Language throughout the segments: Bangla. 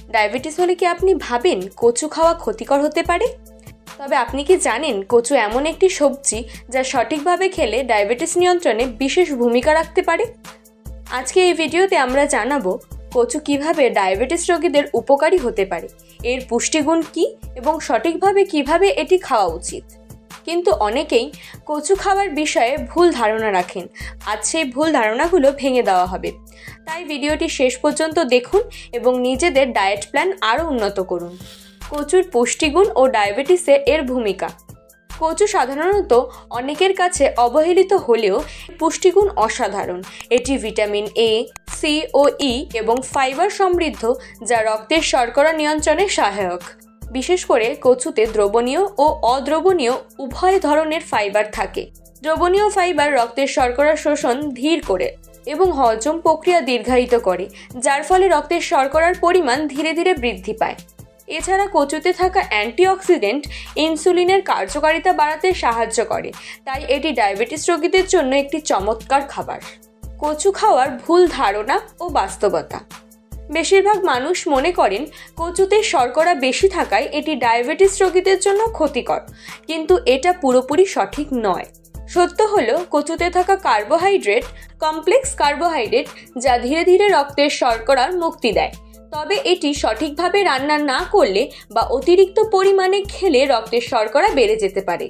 ডায়াবেটিস হলে কি আপনি ভাবেন কচু খাওয়া ক্ষতিকর হতে পারে? তবে আপনি কি জানেন কচু এমন একটি সবজি যা সঠিকভাবে খেলে ডায়াবেটিস নিয়ন্ত্রণে বিশেষ ভূমিকা রাখতে পারে? আজকে এই ভিডিওতে আমরা জানাবো কচু কিভাবে ডায়াবেটিস রোগীদের উপকারী হতে পারে, এর পুষ্টিগুণ কি এবং সঠিকভাবে কিভাবে এটি খাওয়া উচিত। কিন্তু অনেকেই কচু খাওয়ার বিষয়ে ভুল ধারণা রাখেন। আজ সেই ভুল ধারণাগুলো ভেঙে দেওয়া হবে। তাই ভিডিওটি শেষ পর্যন্ত দেখুন এবং নিজেদের ডায়েট প্ল্যান আরও উন্নত করুন। কচুর পুষ্টিগুণ ও ডায়াবেটিসে এর ভূমিকা। কচু সাধারণত অনেকের কাছে অবহেলিত হলেও পুষ্টিগুণ অসাধারণ। এটি ভিটামিন এ, সি ও ই এবং ফাইবার সমৃদ্ধ, যা রক্তের শর্করা নিয়ন্ত্রণে সহায়ক। বিশেষ করে কচুতে দ্রবণীয় ও অদ্রবণীয় উভয় ধরনের ফাইবার থাকে। দ্রবণীয় ফাইবার রক্তের শর্করা শোষণ ধীর করে এবং হজম প্রক্রিয়া দীর্ঘায়িত করে, যার ফলে রক্তের শর্করার পরিমাণ ধীরে ধীরে বৃদ্ধি পায়। এছাড়া কচুতে থাকা অ্যান্টিঅক্সিডেন্ট ইনসুলিনের কার্যকারিতা বাড়াতে সাহায্য করে, তাই এটি ডায়াবেটিস রোগীদের জন্য একটি চমৎকার খাবার। কচু খাওয়ার ভুল ধারণা ও বাস্তবতা। বেশিরভাগ মানুষ মনে করেন কচুতে শর্করা বেশি থাকায় এটি ডায়াবেটিস রোগীদের জন্য ক্ষতিকর, কিন্তু এটা পুরোপুরি সঠিক নয়। সত্য হলো কচুতে থাকা কার্বোহাইড্রেট কমপ্লেক্স কার্বোহাইড্রেট, যা ধীরে ধীরে রক্তের শর্করার মুক্তি দেয়। তবে এটি সঠিকভাবে রান্না না করলে বা অতিরিক্ত পরিমাণে খেলে রক্তের শর্করা বেড়ে যেতে পারে।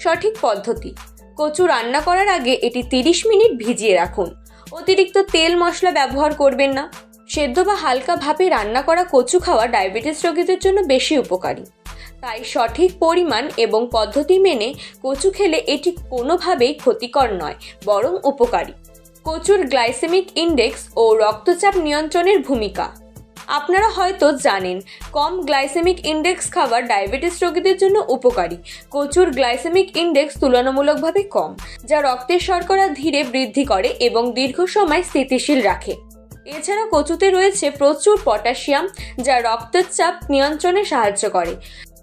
সঠিক পদ্ধতি: কচু রান্না করার আগে এটি 30 মিনিট ভিজিয়ে রাখুন। অতিরিক্ত তেল মশলা ব্যবহার করবেন না। সেদ্ধ বা হালকা ভাপে রান্না করা কচু খাওয়া ডায়াবেটিস রোগীদের জন্য বেশি উপকারী। তাই সঠিক পরিমাণ এবং পদ্ধতি মেনে কচু খেলে এটি কোনোভাবেই ক্ষতিকর নয়, বরং উপকারী। কচুর গ্লাইসেমিক ইন্ডেক্স ও রক্তচাপ নিয়ন্ত্রণের ভূমিকা। আপনারা হয়তো জানেন কম গ্লাইসেমিক ইন্ডেক্স খাবার ডায়াবেটিস রোগীদের জন্য উপকারী। কচুর গ্লাইসেমিক ইন্ডেক্স তুলনামূলকভাবে কম, যা রক্তের শর্করা ধীরে বৃদ্ধি করে এবং দীর্ঘ সময় স্থিতিশীল রাখে। এছাড়া কচুতে রয়েছে প্রচুর পটাশিয়াম, যা রক্তচাপ নিয়ন্ত্রণে সাহায্য করে।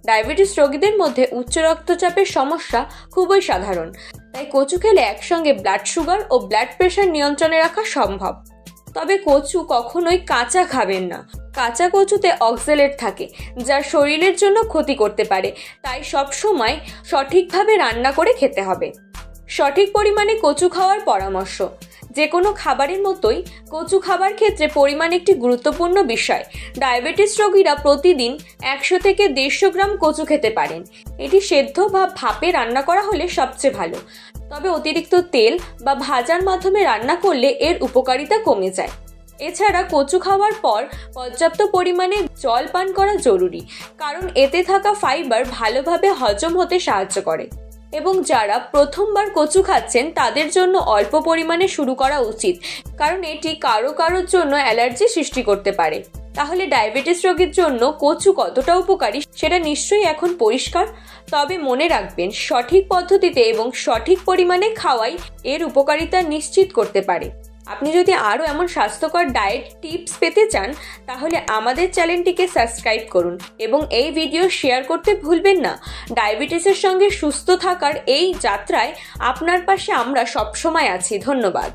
ডায়াবেটিস রোগীদের মধ্যে উচ্চ রক্তচাপের সমস্যা খুবই সাধারণ, তাই কচু খেলে একসঙ্গে ব্লাড সুগার ও ব্লাড প্রেশার নিয়ন্ত্রণে রাখা সম্ভব। তবে কচু কখনোই কাঁচা খাবেন না। কাঁচা কচুতে অক্সালেট থাকে, যা শরীরের জন্য ক্ষতি করতে পারে, তাই সবসময় সঠিকভাবে রান্না করে খেতে হবে। সঠিক পরিমাণে কচু খাওয়ার পরামর্শ। যে কোনো খাবারের মতোই কচু খাবার ক্ষেত্রে পরিমাণ একটি গুরুত্বপূর্ণ বিষয়। ডায়াবেটিস রোগীরা প্রতিদিন 100 থেকে 150 গ্রাম কচু খেতে পারেন। এটি সেদ্ধ বা ভাপে রান্না করা হলে সবচেয়ে ভালো। তবে অতিরিক্ত তেল বা ভাজার মাধ্যমে রান্না করলে এর উপকারিতা কমে যায়। এছাড়া কচু খাওয়ার পর পর্যাপ্ত পরিমাণে জল পান করা জরুরি, কারণ এতে থাকা ফাইবার ভালোভাবে হজম হতে সাহায্য করে। এবং যারা প্রথমবার কচু খাচ্ছেন তাদের জন্য অল্প পরিমাণে শুরু করা উচিত, কারণ এটি কারোর জন্য অ্যালার্জি সৃষ্টি করতে পারে। তাহলে ডায়াবেটিস রোগীর জন্য কচু কতটা উপকারী সেটা নিশ্চয়ই এখন পরিষ্কার। তবে মনে রাখবেন, সঠিক পদ্ধতিতে এবং সঠিক পরিমাণে খাওয়াই এর উপকারিতা নিশ্চিত করতে পারে। আপনি যদি আরও এমন স্বাস্থ্যকর ডায়েট টিপস পেতে চান, তাহলে আমাদের চ্যানেলটিকে সাবস্ক্রাইব করুন এবং এই ভিডিও শেয়ার করতে ভুলবেন না। ডায়াবেটিসের সঙ্গে সুস্থ থাকার এই যাত্রায় আপনার পাশে আমরা সবসময় আছি। ধন্যবাদ।